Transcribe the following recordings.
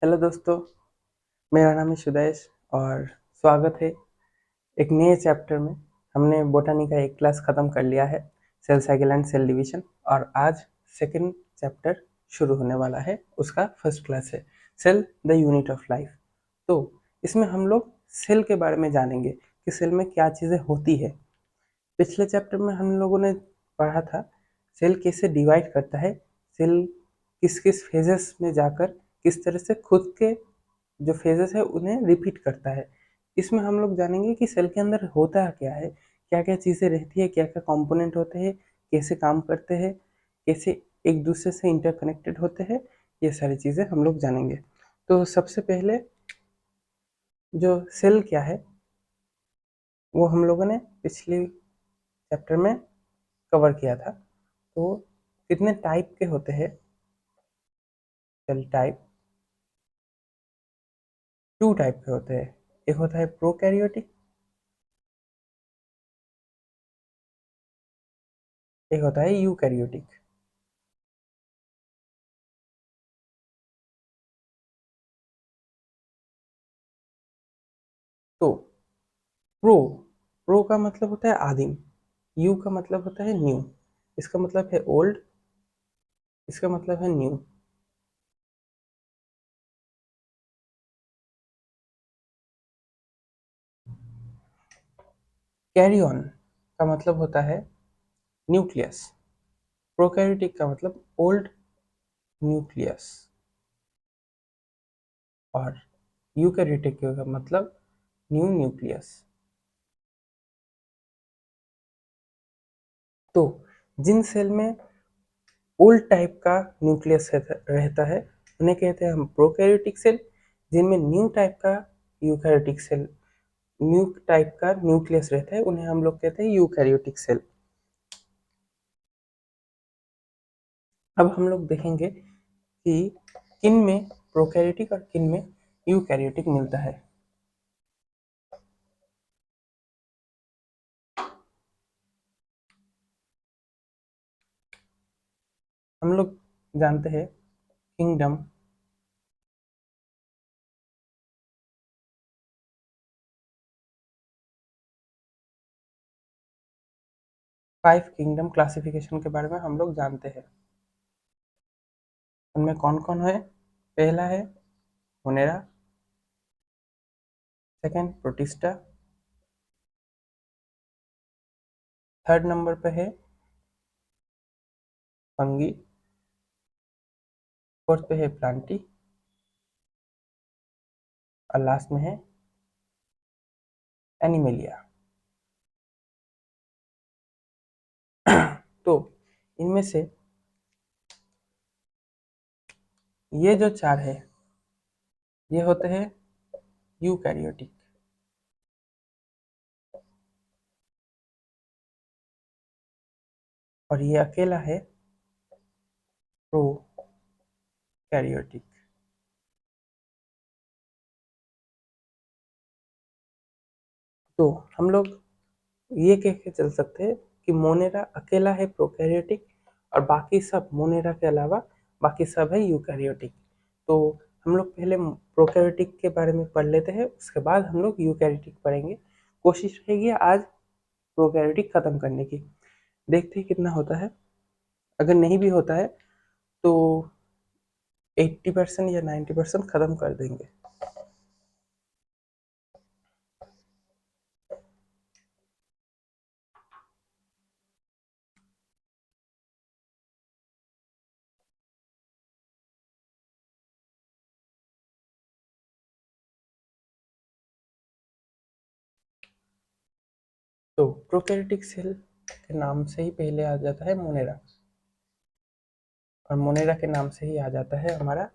Hello दोस्तों, मेरा नाम है सुदेश और स्वागत है एक नए चैप्टर में। हमने बोटानी का एक क्लास ख़त्म कर लिया है, cell cycle and cell division, और आज सेकंड चैप्टर शुरू होने वाला है। उसका फर्स्ट क्लास है cell the unit of life. तो इसमें हम लोग सेल के बारे में जानेंगे कि सेल में क्या चीज़ें होती है। पिछले चैप्टर में हम लोगों ने पढ़ा था सेल कैसे डिवाइड करता है, सेल किस किस फेजेस में जाकर किस तरह से खुद के जो फेजेस है उन्हें रिपीट करता है। इसमें हम लोग जानेंगे कि सेल के अंदर होता क्या है, क्या क्या चीज़ें रहती है, क्या क्या कंपोनेंट होते हैं, कैसे काम करते हैं, कैसे एक दूसरे से इंटरकनेक्टेड होते हैं। ये सारी चीज़ें हम लोग जानेंगे। तो सबसे पहले जो सेल क्या है वो हम लोगों ने पिछले चैप्टर में कवर किया था। तो कितने टाइप के होते हैं सेल टाइप? 2 टाइप के होते हैं। एक होता है प्रोकैरियोटिक, एक होता है यूकैरियोटिक। तो प्रो प्रो का मतलब होता है आदिम, यू का मतलब होता है न्यू, इसका मतलब है ओल्ड, इसका मतलब है न्यू। कैरी ऑन का मतलब होता है न्यूक्लियस, प्रोकैरियोटिक का मतलब ओल्ड न्यूक्लियस, और यूकैरियोटिक का मतलब न्यू न्यूक्लियस। तो जिन सेल में ओल्ड टाइप का न्यूक्लियस रहता है उन्हें कहते हैं हम प्रोकैरियोटिक सेल। जिनमें न्यू टाइप का यूकैरियोटिक सेल, न्यू टाइप का न्यूक्लियस रहता है, उन्हें हम लोग कहते हैं यूकैरियोटिक सेल। अब हम लोग देखेंगे कि किन में प्रोकैरियोटिक और किन में यूकैरियोटिक मिलता है। हम लोग जानते हैं किंगडम, 5 किंगडम क्लासिफिकेशन के बारे में हम लोग जानते हैं। उनमें कौन कौन है? पहला है Monera, second protista, third number पे है फंगी, फोर्थ पे है प्लांटी, और लास्ट में है एनिमेलिया। तो इनमें से ये जो 4 है ये होते हैं यूकैरियोटिक, और ये अकेला है प्रोकैरियोटिक। तो हम लोग ये कह के चल सकते हैं कि मोनेरा अकेला है प्रोकैरियोटिक, और बाकी सब मोनेरा के अलावा बाकी सब है यूकैरियोटिक। तो हम लोग पहले प्रोकैरियोटिक के बारे में पढ़ लेते हैं, उसके बाद हम लोग यूकैरियोटिक पढ़ेंगे। कोशिश रहेगी आज प्रोकैरियोटिक खत्म करने की। देखते हैं कितना होता है। अगर नहीं भी होता है तो 80% या 90% खत्म कर देंगे। तो प्रोकैरियोटिक सेल के नाम से ही पहले आ जाता है मोनेरा, और मोनेरा के नाम से ही आ जाता है हमारा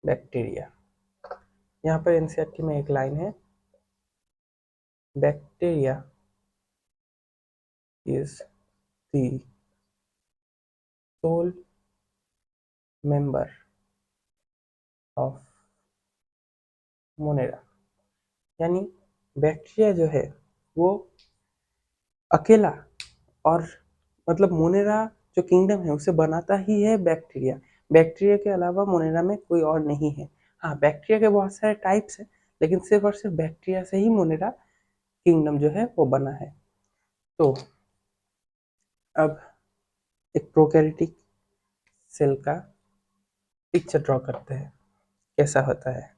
बैक्टीरिया। यहाँ पर एनसीईआरटी में एक लाइन है, bacteria is the sole member of Monera. यानी बैक्टीरिया जो है वो अकेला, और मतलब मोनेरा जो किंगडम है उसे बनाता ही है बैक्टीरिया। बैक्टीरिया के अलावा मोनेरा में कोई और नहीं है। हाँ, बैक्टीरिया के बहुत सारे टाइप्स हैं, लेकिन सिर्फ और सिर्फ बैक्टीरिया से ही मोनेरा किंगडम जो है वो बना है। तो अब एक प्रोकैरियोटिक सेल का पिक्चर ड्रॉ करते हैं, कैसा होता है।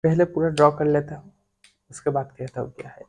पहले पूरा ड्रॉ कर लेता हूँ, उसके बाद कहता हूँ क्या है।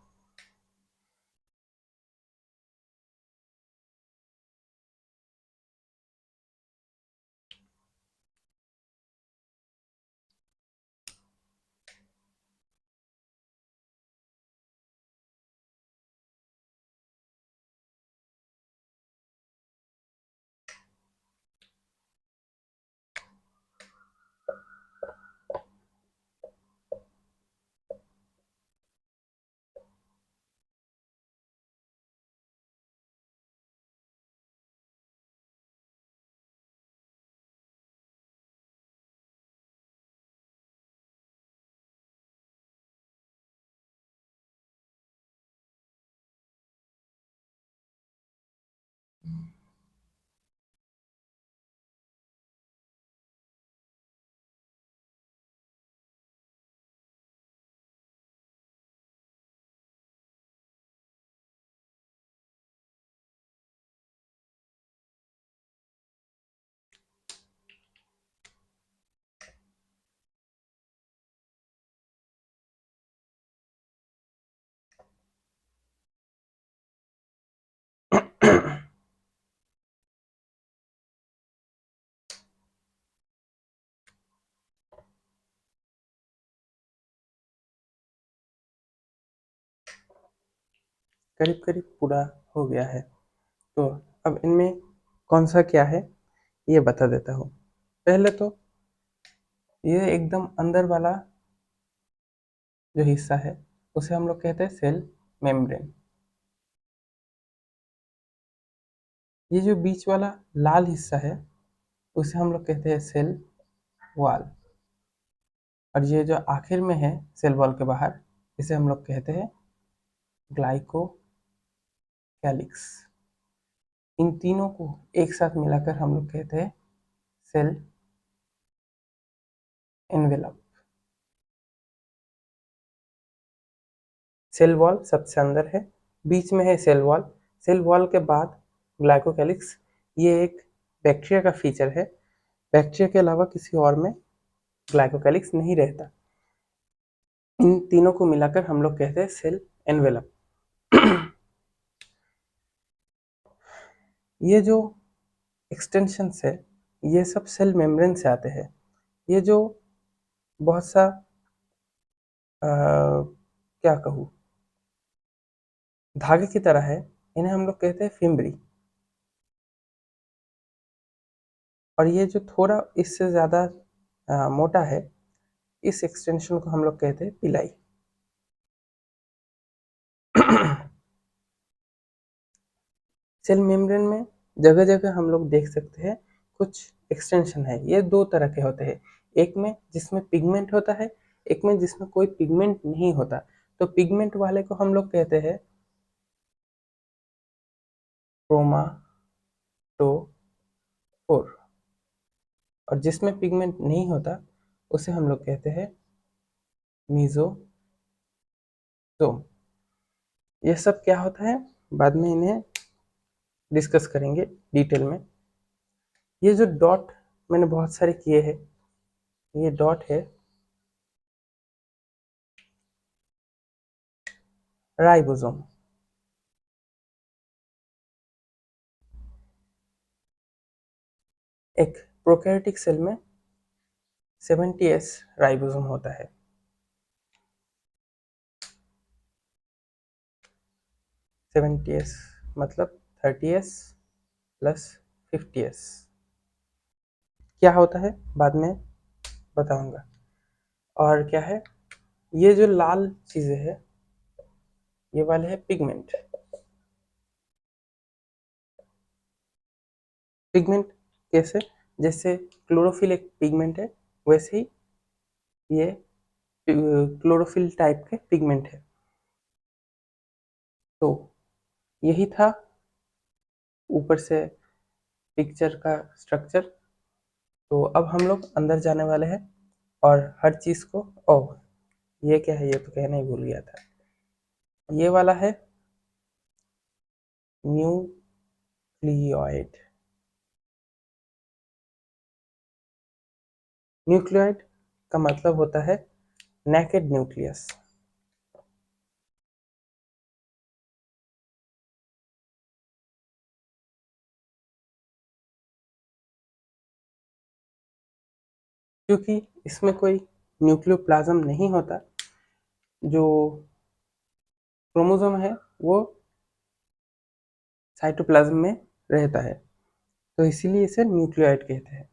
करीब करीब पूरा हो गया है। तो अब इनमें कौन सा क्या है ये बता देता हूँ। पहले तो ये एकदम अंदर वाला जो हिस्सा है उसे हम लोग कहते हैं सेल मेम्ब्रेन। ये जो बीच वाला लाल हिस्सा है उसे हम लोग कहते हैं सेल वॉल। और ये जो आखिर में है सेल वॉल के बाहर, इसे हम लोग कहते हैं ग्लाइकोकैलिक्स। इन तीनों को एक साथ मिलाकर हम लोग कहते हैं सेल एनवेलप। सेल वॉल सबसे अंदर है, बीच में है सेल वॉल, सेल वॉल के बाद ग्लाइकोकैलिक्स। ये एक बैक्टीरिया का फीचर है, बैक्टीरिया के अलावा किसी और में ग्लाइकोकैलिक्स नहीं रहता। इन तीनों को मिलाकर हम लोग कहते हैं सेल एनवेलप। ये जो एक्सटेंशंस है ये सब सेल मेम्ब्रेन से आते हैं। ये जो बहुत सा क्या कहूँ, धागे की तरह है, इन्हें हम लोग कहते हैं फिम्बरी। और ये जो थोड़ा इससे ज़्यादा मोटा है, इस एक्सटेंशन को हम लोग कहते हैं पिलाई। सेल मेम्ब्रेन में जगह जगह हम लोग देख सकते हैं कुछ एक्सटेंशन है। ये दो तरह के होते हैं, एक में जिसमें पिगमेंट होता है, एक में जिसमें कोई पिगमेंट नहीं होता। तो पिगमेंट वाले को हम लोग कहते हैं क्रोमाटोफोर, और जिसमें पिगमेंट नहीं होता उसे हम लोग कहते हैं मीजोसोम। ये सब क्या होता है बाद में इन्हें डिस्कस करेंगे डिटेल में। ये जो डॉट मैंने बहुत सारे किए हैं, ये डॉट है राइबोसोम। एक प्रोकैरियोटिक सेल में 70s राइबोसोम होता है। 70s मतलब 30s प्लस 50s। क्या होता है बाद में बताऊंगा। और क्या है, ये जो लाल चीजें है ये वाले है पिगमेंट। पिगमेंट कैसे, जैसे क्लोरोफिल एक पिगमेंट है, वैसे ही ये क्लोरोफिल टाइप के पिगमेंट है। तो यही था ऊपर से पिक्चर का स्ट्रक्चर। तो अब हम लोग अंदर जाने वाले हैं और हर चीज को, ओह ये क्या है, ये तो कहना ही भूल गया था। ये वाला है न्यूक्लियोइड। न्यूक्लियोइड का मतलब होता है नेकेड न्यूक्लियस। क्योंकि इसमें कोई न्यूक्लियोप्लाज्म नहीं होता, जो क्रोमोसोम है वो साइटोप्लाज्म में रहता है, तो इसीलिए इसे न्यूक्लियोइड कहते हैं।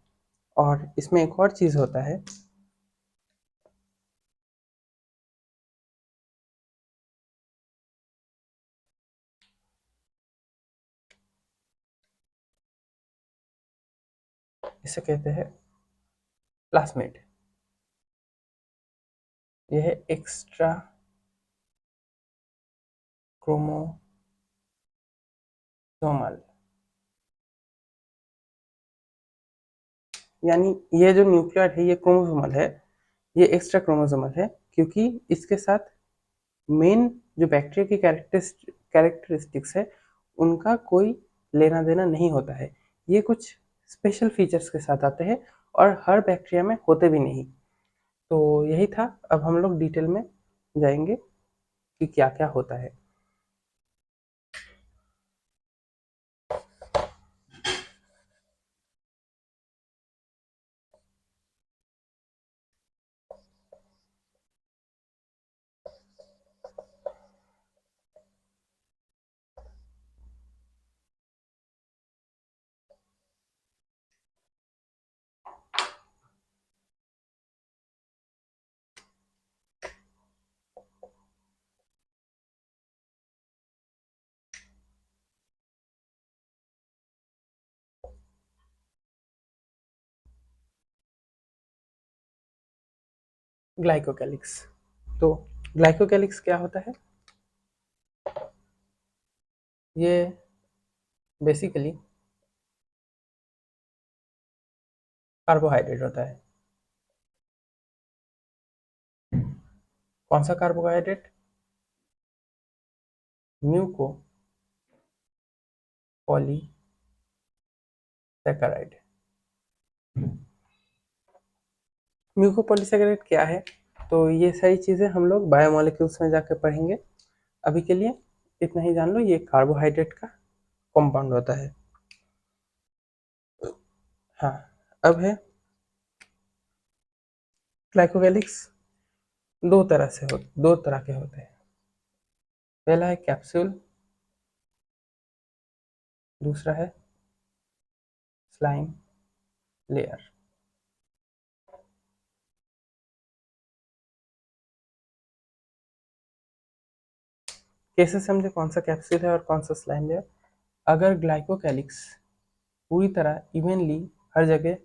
और इसमें एक और चीज होता है, इसे कहते हैं प्लास्मिड। यह है एक्स्ट्रा क्रोमोसोमल, यानी ये जो न्यूक्लियोइड है ये क्रोमोसोमल है, ये एक्स्ट्रा क्रोमोसोमल है, क्योंकि इसके साथ मेन जो बैक्टीरिया की कैरेक्टरिस्टिक्स है उनका कोई लेना देना नहीं होता है। ये कुछ स्पेशल फीचर्स के साथ आते हैं और हर बैक्टीरिया में होते भी नहीं। तो यही था, अब हम लोग डिटेल में जाएंगे कि क्या क्या होता है। ग्लाइकोकैलिक्स। तो ग्लाइकोकैलिक्स क्या होता है, ये बेसिकली कार्बोहाइड्रेट होता है। कौन सा कार्बोहाइड्रेट, म्यूको पॉलीसैकेराइड। म्यूकोपॉलीसैकेराइड क्या है, तो ये सारी चीज़ें हम लोग बायोमोलिक्यूल्स में जाकर पढ़ेंगे। अभी के लिए इतना ही जान लो, ये कार्बोहाइड्रेट का कंपाउंड होता है। हाँ, अब है ग्लाइकोकैलिक्स। दो तरह के होते हैं। पहला है कैप्सूल, दूसरा है स्लाइम लेयर। कैसे समझे कौन सा कैप्सूल है और कौन सा स्लाइम लेयर। अगर ग्लाइकोकैलिक्स पूरी तरह इवनली हर जगह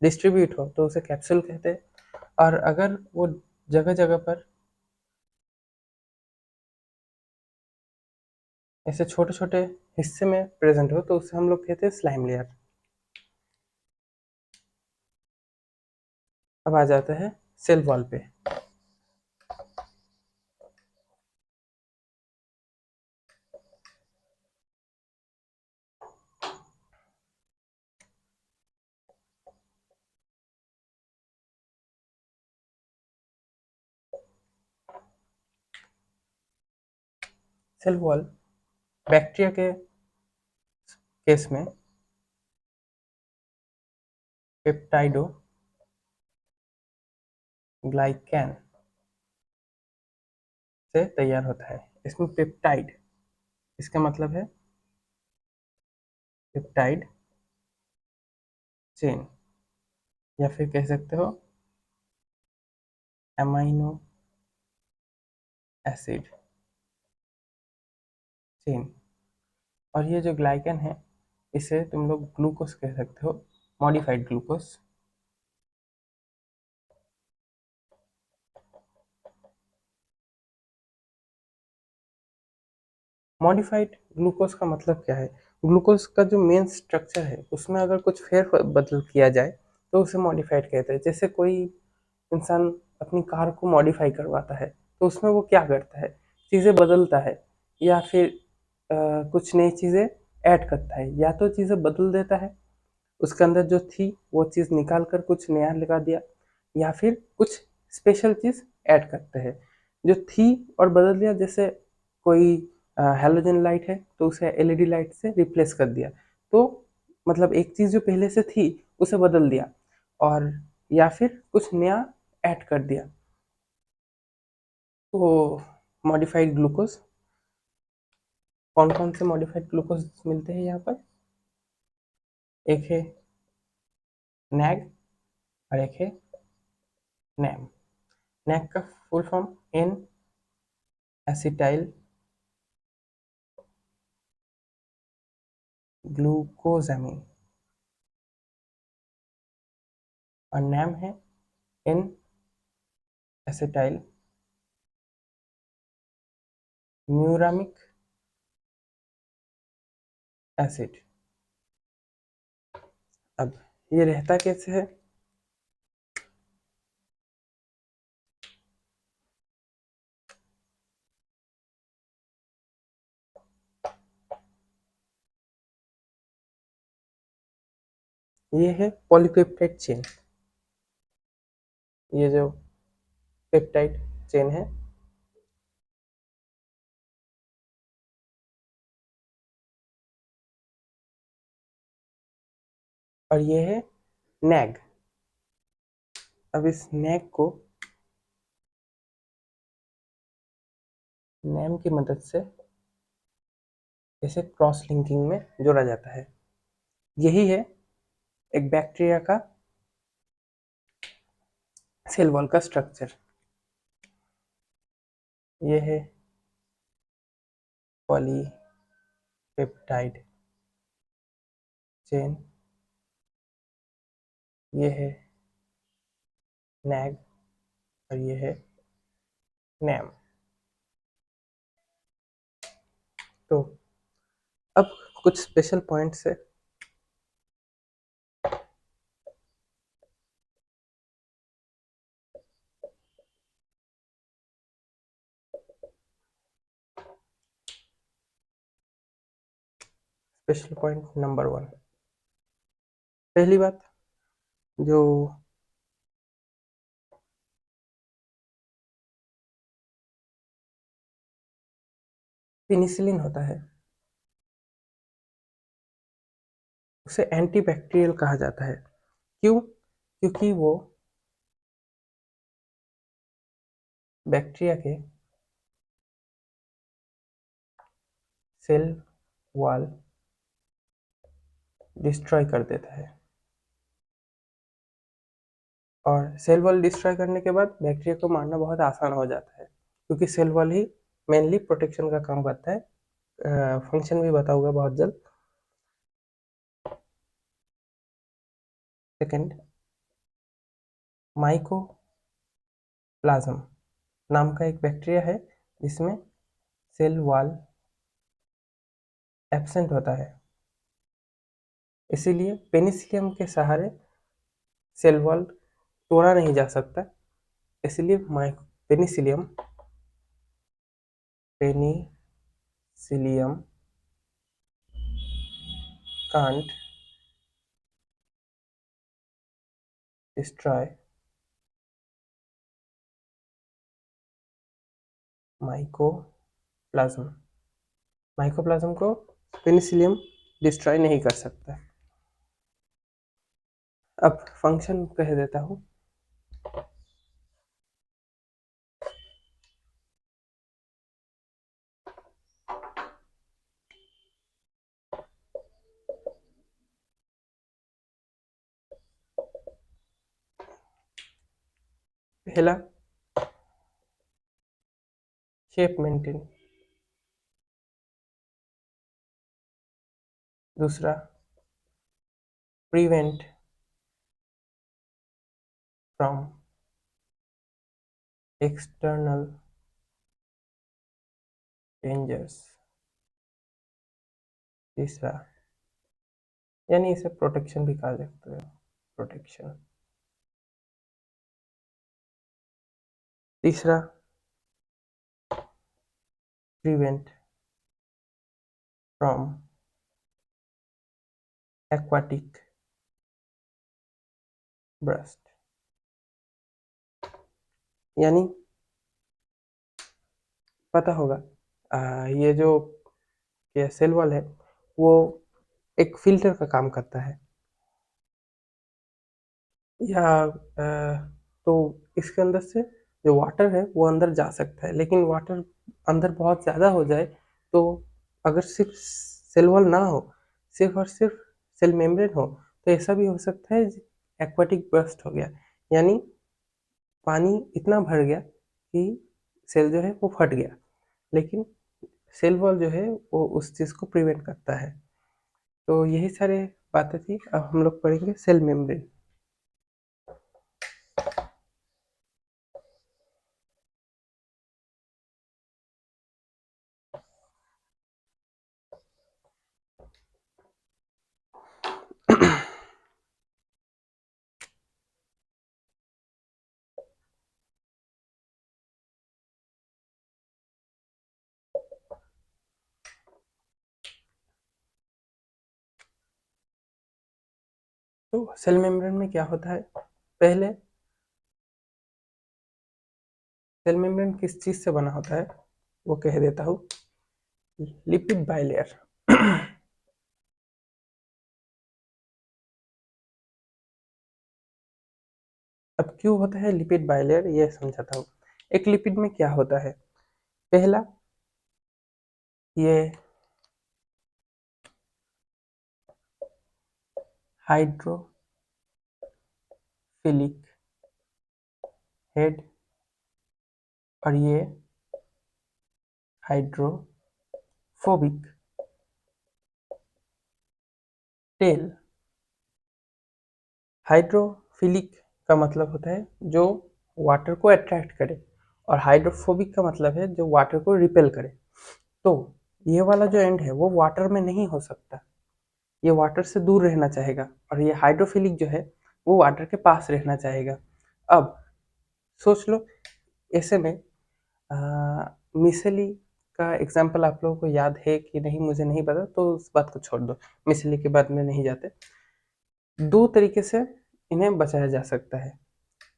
डिस्ट्रीब्यूट हो तो उसे कैप्सूल कहते हैं, और अगर वो जगह जगह पर ऐसे छोटे छोटे हिस्से में प्रेजेंट हो तो उसे हम लोग कहते हैं स्लाइम लेयर। अब आ जाता है सेल वॉल पे। सेल वॉल बैक्टीरिया के केस में पेप्टाइडो ग्लाइकैन से तैयार होता है। इसमें पेप्टाइड, इसका मतलब है पेप्टाइड चेन, या फिर कह सकते हो अमाइनो एसिड चेन। और ये जो ग्लाइकन है इसे तुम लोग ग्लूकोज कह सकते हो, मॉडिफाइड ग्लूकोज। मॉडिफाइड ग्लूकोज का मतलब क्या है? ग्लूकोज का जो मेन स्ट्रक्चर है उसमें अगर कुछ फेर बदल किया जाए तो उसे मॉडिफाइड कहते हैं। जैसे कोई इंसान अपनी कार को मॉडिफाई करवाता है तो उसमें वो क्या करता है, चीज़ें बदलता है या फिर कुछ नई चीज़ें ऐड करता है, या तो चीज़ें बदल देता है, उसके अंदर जो थी वो चीज़ निकाल कर कुछ नया लगा दिया, या फिर कुछ स्पेशल चीज़ ऐड करते हैं जो थी और बदल दिया। जैसे कोई हेलोजन लाइट है तो उसे एलईडी लाइट से रिप्लेस कर दिया, तो मतलब एक चीज़ जो पहले से थी उसे बदल दिया, और या फिर कुछ नया ऐड कर दिया। तो मॉडिफाइड ग्लूकोज, कौन कौन से मॉडिफाइड ग्लूकोज मिलते हैं यहाँ पर? एक है नैग और एक है नैम। नैग का full form an acetyl glucosamine, और नैम है एन एसिटाइल म्यूरामिक एसिड। अब ये रहता कैसे है? ये है पॉलीपेप्टाइड चेन, ये जो पेप्टाइड चेन है और ये है नैग। अब इस नैग को नैम की मदद से इसे क्रॉस लिंकिंग में जोड़ा जाता है। यही है एक बैक्टीरिया का सेल वॉल का स्ट्रक्चर। ये है पॉलीपेप्टाइड चेन, ये है नैग और ये है नैम। तो अब कुछ स्पेशल पॉइंट्स है। स्पेशल पॉइंट नंबर 1, पहली बात, जो पेनिसिलिन होता है उसे एंटीबैक्टीरियल कहा जाता है। क्यों? क्योंकि वो बैक्टीरिया के सेल वॉल डिस्ट्रॉय कर देता है, और सेल वॉल डिस्ट्रॉय करने के बाद बैक्टीरिया को मारना बहुत आसान हो जाता है, क्योंकि सेल वॉल ही मेनली प्रोटेक्शन का काम करता है। फंक्शन भी बताऊंगा बहुत जल्द। सेकंड, माइकोप्लाज्म नाम का एक बैक्टीरिया है जिसमें सेल वॉल एब्सेंट होता है, इसीलिए पेनिसिलियम के सहारे सेल वॉल तोड़ा नहीं जा सकता। इसलिए Penicillium Penicillium can't destroy mycoplasma. Mycoplasma को पेनिसिलियम डिस्ट्रॉय नहीं कर सकता। अब फंक्शन कह देता हूँ। पहला शेप मेंटेन, दूसरा प्रिवेंट फ्रॉम एक्सटर्नल डेंजर्स, तीसरा, यानी इसे प्रोटेक्शन भी कहा जाता है, प्रोटेक्शन, तीसरा प्रिवेंट फ्रॉम एक्वाटिक ब्रस्ट, यानी पता होगा ये जो सेल वॉल है वो एक फिल्टर का काम करता है, या तो इसके अंदर से जो वाटर है वो अंदर जा सकता है, लेकिन वाटर अंदर बहुत ज़्यादा हो जाए तो अगर सिर्फ सेल वॉल ना हो, सिर्फ और सिर्फ सेल मेम्ब्रेन हो, तो ऐसा भी हो सकता है एक्वाटिक बर्स्ट हो गया, यानी पानी इतना भर गया कि सेल जो है वो फट गया, लेकिन सेल वॉल जो है वो उस चीज़ को प्रिवेंट करता है। तो यही सारे बातें थी। अब हम लोग पढ़ेंगे सेल मेम्ब्रेन। तो सेल मेम्ब्रेन में क्या होता है, पहले सेल मेम्ब्रेन किस चीज़ से बना होता है वो कह देता हूँ, लिपिड बाइलेयर। अब क्यों होता है लिपिड बाइलेयर ये समझाता हूँ। एक लिपिड में क्या होता है, पहला ये हाइड्रोफिलिक हेड और ये हाइड्रोफोबिक टेल। हाइड्रोफिलिक का मतलब होता है जो वाटर को अट्रैक्ट करे, और हाइड्रोफोबिक का मतलब है जो वाटर को रिपेल करे। तो ये वाला जो एंड है वो वाटर में नहीं हो सकता, ये वाटर से दूर रहना चाहेगा, और ये हाइड्रोफिलिक जो है वो वाटर के पास रहना चाहेगा। अब सोच लो, ऐसे में मिसली का एग्जाम्पल आप लोगों को याद है कि नहीं मुझे नहीं पता, तो उस बात को छोड़ दो, मिसली के बाद में नहीं जाते। दो तरीके से इन्हें बचाया जा सकता है।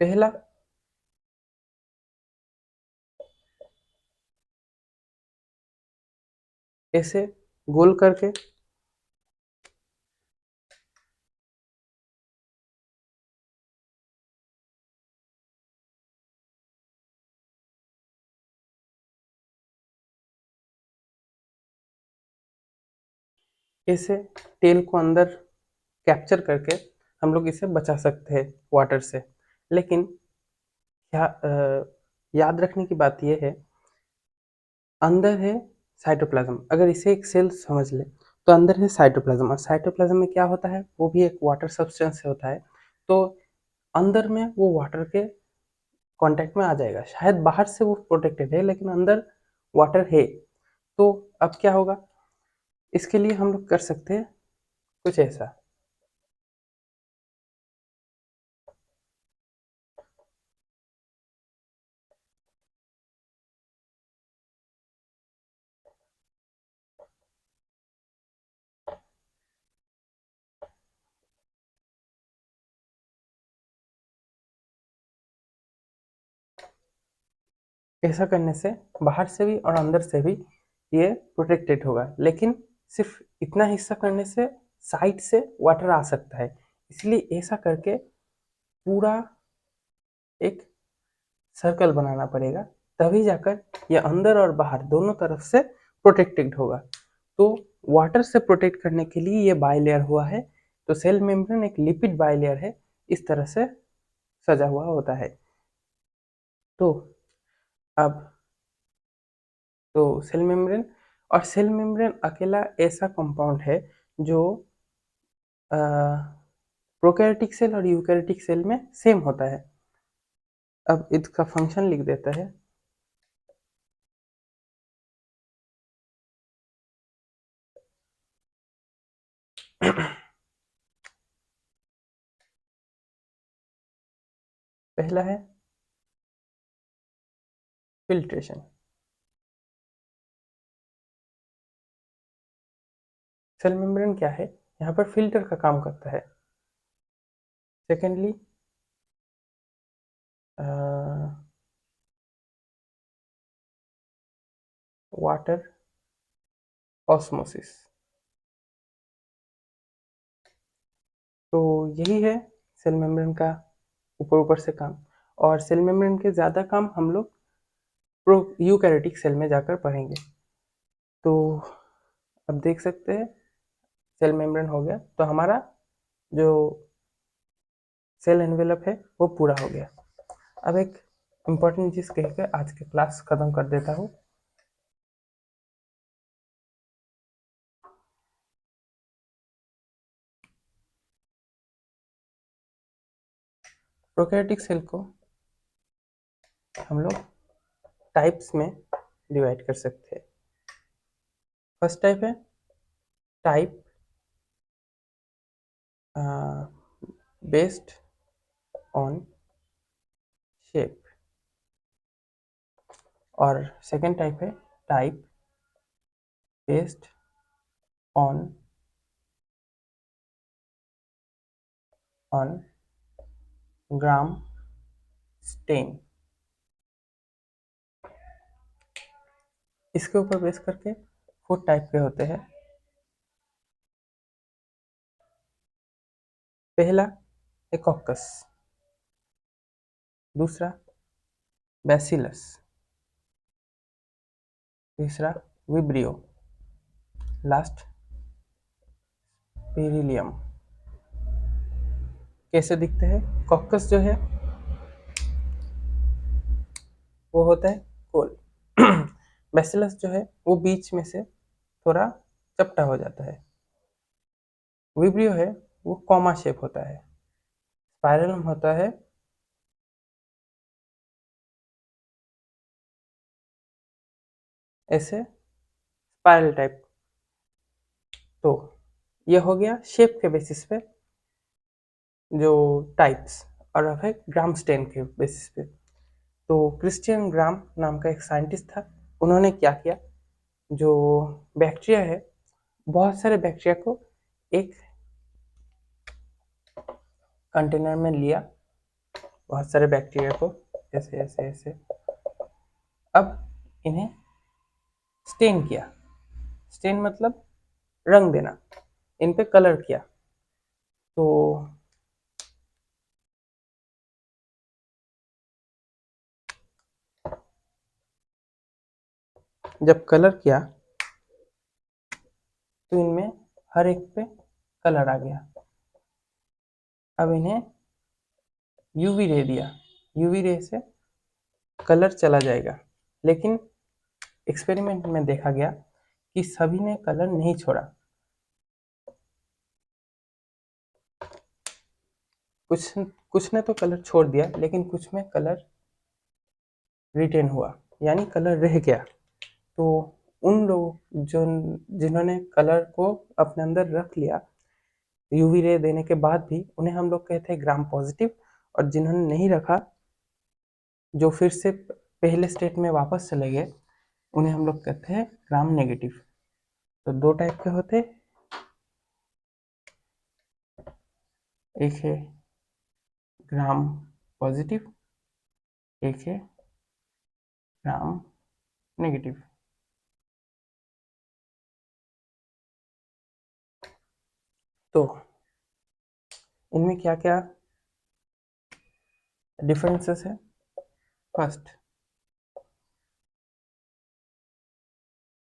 पहला, ऐसे गोल करके ऐसे टेल को अंदर कैप्चर करके हम लोग इसे बचा सकते हैं वाटर से। लेकिन याद रखने की बात यह है, अंदर है साइटोप्लाज्म, अगर इसे एक सेल समझ ले तो अंदर है साइटोप्लाज्म, और साइटोप्लाज्म में क्या होता है वो भी एक वाटर सब्सटेंस से होता है। तो अंदर में वो वाटर के कांटेक्ट में आ जाएगा, शायद बाहर से वो प्रोटेक्टेड है लेकिन अंदर वाटर है। तो अब क्या होगा, इसके लिए हम लोग कर सकते हैं कुछ ऐसा। ऐसा करने से बाहर से भी और अंदर से भी ये प्रोटेक्टेड होगा, लेकिन सिर्फ इतना हिस्सा करने से साइड से वाटर आ सकता है, इसलिए ऐसा करके पूरा एक सर्कल बनाना पड़ेगा, तभी जाकर ये अंदर और बाहर दोनों तरफ से प्रोटेक्टेड होगा। तो वाटर से प्रोटेक्ट करने के लिए ये बाइलेयर हुआ है। तो सेल मेम्ब्रेन एक लिपिड बाइलेयर है, इस तरह से सजा हुआ होता है। तो अब तो सेल मेम्ब्रेन, और सेल मेम्ब्रेन अकेला ऐसा कंपाउंड है जो प्रोकैरियोटिक सेल और यूकैरियोटिक सेल में सेम होता है। अब इसका फंक्शन लिख देता है। पहला है फिल्ट्रेशन। सेल मेम्ब्रेन क्या है, यहाँ पर फिल्टर का काम करता है। Secondly water osmosis. तो यही है सेल मेम्ब्रेन का ऊपर ऊपर से काम। और सेल मेम्ब्रेन के ज़्यादा काम हम लोग प्रो यूकैरियोटिक सेल में जाकर पढ़ेंगे। तो अब देख सकते हैं सेल मेम्ब्रेन हो गया, तो हमारा जो सेल एनवेलप है वो पूरा हो गया। अब एक इम्पॉर्टेंट चीज़ कहकर आज की क्लास ख़त्म कर देता हूँ। प्रोकैरियोटिक सेल को हम लोग टाइप्स में डिवाइड कर सकते हैं। फर्स्ट टाइप है टाइप बेस्ड ऑन शेप, और सेकेंड टाइप है type based on gram stain. इसके ऊपर बेस करके 4 टाइप के होते हैं। पहला एकोक्कस, दूसरा बैसिलस, तीसरा विब्रियो, लास्ट पेरिलियम। कैसे दिखते हैं? कॉकस जो है वो होता है गोल। बैसिलस जो है वो बीच में से थोड़ा चपटा हो जाता है। विब्रियो है वो कॉमा शेप होता है। स्पाइरलम होता है ऐसे स्पाइरल टाइप। तो ये हो गया शेप के बेसिस पे जो टाइप्स, और अब है ग्राम स्टेन के बेसिस पे। तो क्रिस्टियन ग्राम नाम का एक साइंटिस्ट था, उन्होंने क्या किया, जो बैक्टीरिया है, बहुत सारे बैक्टीरिया को एक कंटेनर में लिया, बहुत सारे बैक्टीरिया को ऐसे ऐसे ऐसे, अब इन्हें स्टेन किया। स्टेन मतलब रंग देना, इन पे कलर किया। तो जब कलर किया तो इनमें हर एक पे कलर आ गया। अब इन्हें यूवी रे दिया, यूवी रे से कलर चला जाएगा। लेकिन एक्सपेरिमेंट में देखा गया कि सभी ने कलर नहीं छोड़ा। कुछ कुछ ने तो कलर छोड़ दिया, लेकिन कुछ में कलर रिटेन हुआ, यानी कलर रह गया। तो उन लोग जो जिन्होंने कलर को अपने अंदर रख लिया यूवी रे देने के बाद भी, उन्हें हम लोग कहते हैं ग्राम पॉजिटिव। और जिन्होंने नहीं रखा, जो फिर से पहले स्टेट में वापस चले गए, उन्हें हम लोग कहते हैं ग्राम नेगेटिव। तो 2 टाइप के होते, एक है ग्राम पॉजिटिव, एक है ग्राम नेगेटिव। तो इनमें क्या क्या डिफरेंसेस है? फर्स्ट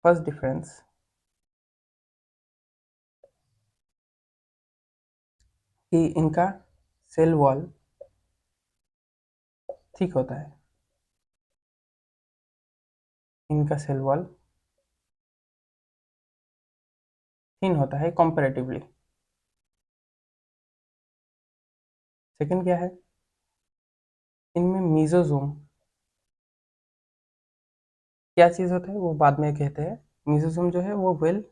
फर्स्ट डिफरेंस कि इनका सेल वॉल थिक होता है। इनका सेल वॉल थिन होता है कंपैरेटिवली। सेकंड क्या है, इनमें मीजोजोम क्या चीज़ होता है वो बाद में कहते हैं। मीजोजोम जो है वो वेल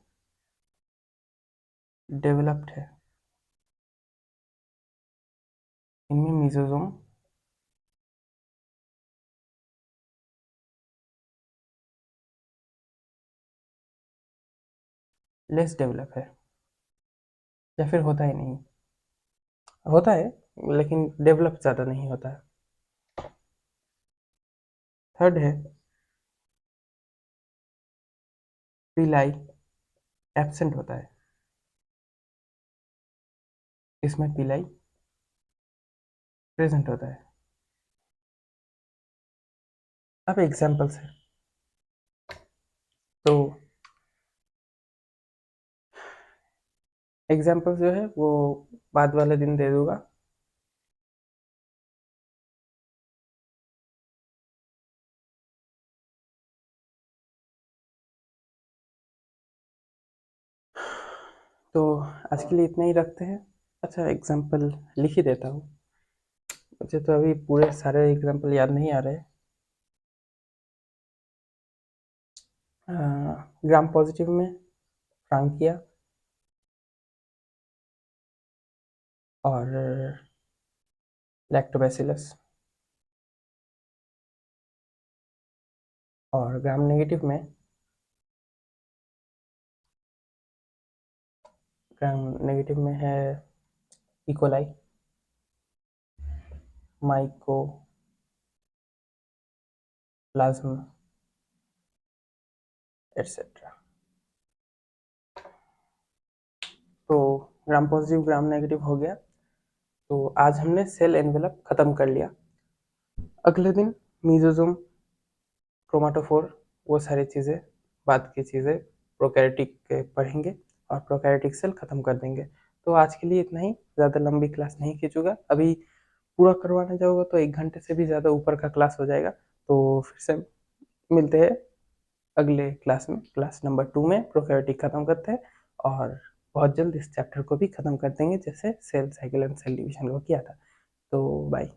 डेवलप्ड है। इनमें मीजोजोम लेस डेवलप है, या फिर होता ही नहीं, होता है लेकिन डेवलप ज़्यादा नहीं होता है। थर्ड है पिलाई एब्सेंट होता है, इसमें पिलाई प्रेजेंट होता है। अब एग्जाम्पल्स है, तो एग्जाम्पल्स जो है वो बाद वाले दिन दे दूंगा। तो आज के लिए इतना ही रखते हैं। अच्छा, एग्जाम्पल लिख ही देता हूँ, मुझे तो अभी पूरे सारे एग्जाम्पल याद नहीं आ रहे। ग्राम पॉजिटिव में फ्रांकिया और लैक्टोबैसिलस, और ग्राम नेगेटिव में है इकोलाई, माइको प्लाज्मा एटसेट्रा। तो ग्राम पॉजिटिव ग्राम नेगेटिव हो गया। तो आज हमने सेल एनवेलप खत्म कर लिया। अगले दिन मीजोजोम, क्रोमाटोफोर, वो सारी चीज़ें, बाद की चीज़ें प्रोकैरियोटिक के पढ़ेंगे और प्रोकैरियोटिक सेल खत्म कर देंगे। तो आज के लिए इतना ही, ज़्यादा लंबी क्लास नहीं खींचूंगा। अभी पूरा करवाने जाऊँगा तो 1 घंटे से भी ज़्यादा ऊपर का क्लास हो जाएगा। तो फिर से मिलते हैं अगले क्लास में, क्लास नंबर 2 में प्रोकैरियोटिक खत्म करते हैं और बहुत जल्द इस चैप्टर को भी खत्म कर देंगे जैसे cell cycle and cell division को किया था। तो बाय।